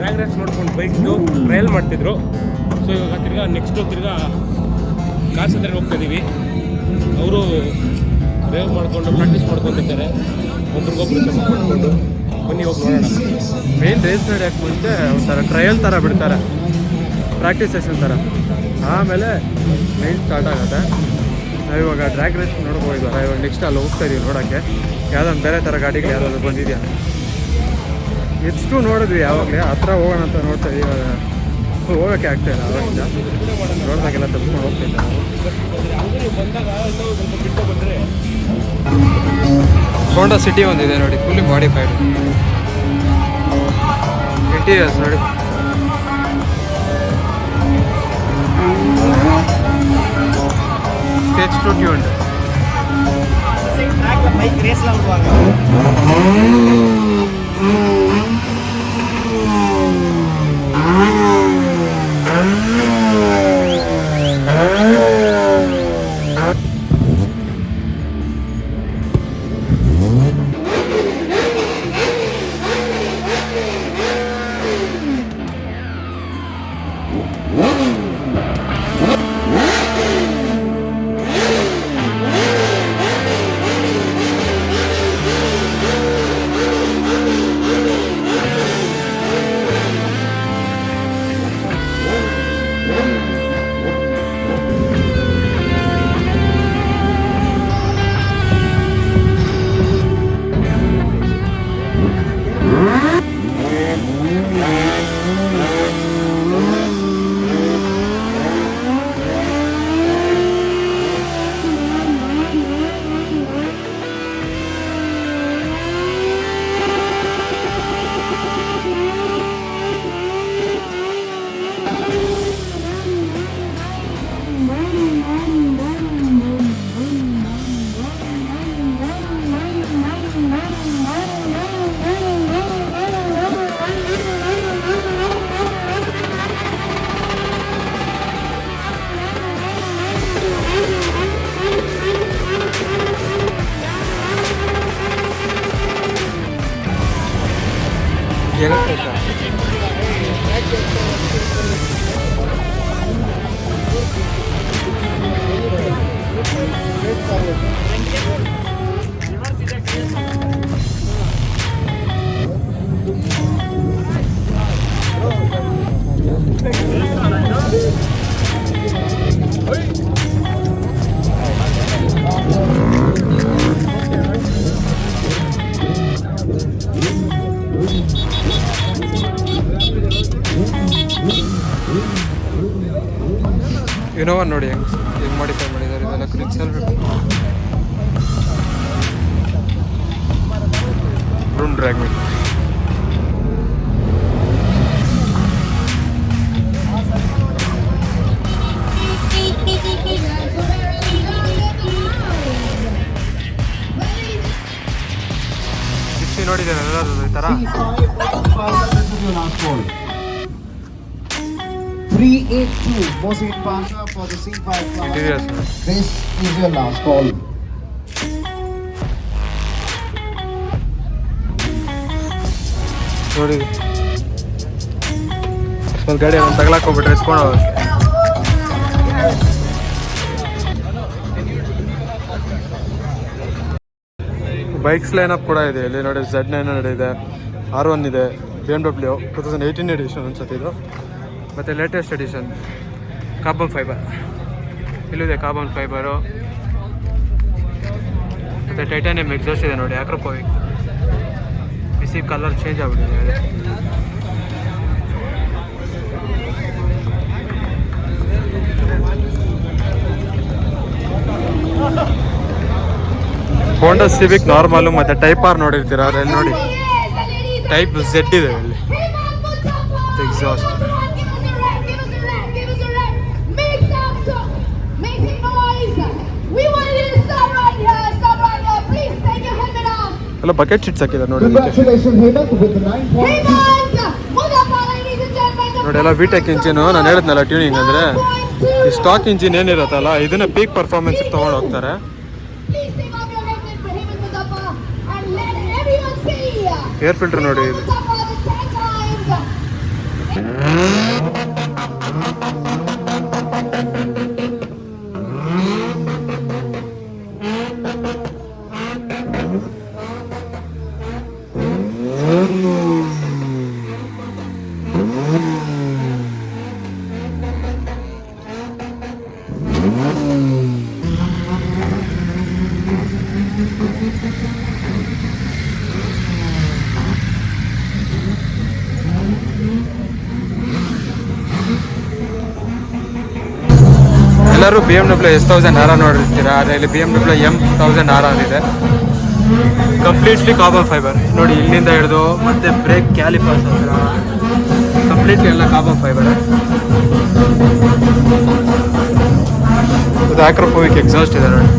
Drag race ನೋಡ್ಕೊಂಡು ಬೈಕ್ದು trial ಮಾಡ್ತಿದ್ರು. So ಇವಾಗ ತಿರ್ಗಾ ನೆಕ್ಸ್ಟು ತಿರ್ಗಾ ಕಾರ್ಸ್ ಹತ್ರ ಹೋಗ್ತಾ ಇದ್ದೀವಿ. ಅವರು ಡ್ರೈವ್ ಮಾಡಿಕೊಂಡು ಪ್ರಾಕ್ಟೀಸ್ ಮಾಡ್ಕೊತಿದ್ದಾರೆ, ಒಬ್ರಿಗೊಬ್ರು ಚಮಕ್ ಮಾಡಿಕೊಂಡು. ಬನ್ನಿ ಹೋಗಿ ನೋಡೋಣ. ಮೇನ್ ರೇಸ್ ನಡೆಯೋಕ್ಕೆ ಮುಂಚೆ ಒಂಥರ ಟ್ರಯಲ್ ಥರ ಬಿಡ್ತಾರೆ, ಪ್ರಾಕ್ಟೀಸ್ ಸೆಷನ್ ಥರ. ಆಮೇಲೆ ಮೈನ್ ಸ್ಟಾರ್ಟ್ ಆಗುತ್ತೆ. ನಾವು ಇವಾಗ ಡ್ರ್ಯಾಗ್ ರೇಸ್ ನೋಡೋಕೆ ಹೋಗಿದ್ವಲ್ಲ, ಇವಾಗ ನೆಕ್ಸ್ಟ್ ಅಲ್ಲಿ ಹೋಗ್ತಾ ಇದೀವಿ ನೋಡೋಕ್ಕೆ. ಯಾವುದೊಂದು ಬೇರೆ ಥರ ಗಾಡಿಗಳು ಯಾವುದಾದ್ರು ಬಂದಿದೆಯಾ ಎಷ್ಟು ನೋಡಿದ್ವಿ. ಯಾವಾಗಲೇ ಹತ್ರ ಹೋಗೋಣ ಅಂತ ನೋಡ್ತಾ ಇದೀವಿ, ಹೋಗೋಕ್ಕೆ ಆಗ್ತಾಯಿಲ್ಲ. ಅವಾಗಿಂದ ನೋಡಿದಾಗೆಲ್ಲ ತಪ್ಪಿಸ್ಕೊಂಡು ಹೋಗ್ತಿದ್ದೆ ನಾವು. ಹೋಂಡಾ ಸಿಟಿ ಒಂದಿದೆ ನೋಡಿ, ಫುಲ್ಲಿ ಮಾಡಿಫೈಡ್ ಇಂಟೀರಿಯರ್ಸ್ ನೋಡಿ. ஸ்டேஜ் 2 டியூன்ட் ட்ராக்ல பைக் ரேஸ்ல விடுவாங்க. ಇನೋವಾ ನೋಡಿ ಹೆಂಗೆ ಮಾಡಿಫೈ ಮಾಡಿದ್ದಾರೆ. ಇದೆಲ್ಲ ಕ್ರಿಕ್ಸಲ್ ರೂಮ್ ಡ್ರ್ಯಾಗ್ ಮೇಲೆ ನೋಡಿದ್ದೇನೆ ಎಲ್ಲರೂ ಈ ಥರ. 382 Mosin Pasha for the C5 class. This is your last call. ನೋಡಿ ಸ್ವಲ್ಪ ಗಾಡಿ ಒಂದು ತಗಲಾಕ್ ಹೋಗ್ಬಿಟ್ರೆ ಎತ್ಕೊಂಡು ಹೋಗೋಕ್ಕೆ. ಬೈಕ್ಸ್ ಲೈನಪ್ ಕೂಡ ಇದೆ ಇಲ್ಲಿ ನೋಡಿ. Z900 ಇದೆ, R1 ಇದೆ, BMW 2018 ಎಡಿಷನ್ ಅನ್ಸುತ್ತೆ ಇದು. ಮತ್ತು ಲೇಟೆಸ್ಟ್ ಎಡಿಷನ್ ಕಾರ್ಬನ್ ಫೈಬರ್ ಇಲ್ಲಿದೆ. ಕಾರ್ಬನ್ ಫೈಬರು ಮತ್ತು ಟೈಟಾನಿಯಂ ಎಕ್ಸಾಸ್ಟ್ ಇದೆ ನೋಡಿ. ಆಕ್ರೋಪೋವಿಕ್ ಬಿಸಿ ಕಲರ್ ಚೇಂಜ್ ಆಗಿಬಿಟ್ಟಿದೆ. ಹೋಂಡಾ ಸಿವಿಕ್ ನಾರ್ಮಲು ಮತ್ತು ಟೈಪ್ ಆರ್ ನೋಡಿರ್ತೀರ, ಅದ್ರಲ್ಲಿ ನೋಡಿ ಟೈಪ್ Z ಇದೆ ಅಲ್ಲಿ ಎಕ್ಸಾಸ್ಟ್. ಎಲ್ಲ ಬಕೆಟ್ ಶೀಟ್ಸ್ ಹಾಕಿದ್ದಾರೆ ನೋಡಿ. ನೋಡಿ ಎಲ್ಲ ವಿಟೆಕ್ ಇಂಜಿನು. ನಾನು ಹೇಳಿದ್ನಲ್ಲ ಟ್ಯೂನಿಂಗ್ ಅಂದರೆ ಈ ಸ್ಟಾಕ್ ಇಂಜಿನ್ ಏನಿರುತ್ತಲ್ಲ ಇದನ್ನ ಪೀಕ್ ಪರ್ಫಾರ್ಮೆನ್ಸ್ಗೆ ತೊಗೊಂಡು ಹೋಗ್ತಾರೆ. ಏರ್ ಫಿಲ್ಟರ್ ನೋಡಿ ಇದು ಎಲ್ಲರೂ BMW S1000R ನೋಡಿರ್ತೀರಾ, ಆದರೆ ಇಲ್ಲಿ BMW M1000R ಇದೆ. Completely carbon fibre. ನೋಡಿ ಇಲ್ಲಿಂದ ಹಿಡಿದು ಮತ್ತೆ ಬ್ರೇಕ್ ಕ್ಯಾಲಿಪರ್ಸ್ ಹತ್ರ ಕಂಪ್ಲೀಟ್ಲಿ ಎಲ್ಲ ಕಾರ್ಬನ್ ಫೈಬರ್. ಇದು ಆಕ್ರೋಪೋವಿಕ್ ಎಕ್ಸಾಸ್ಟ್ ಇದೆ ನೋಡಿ.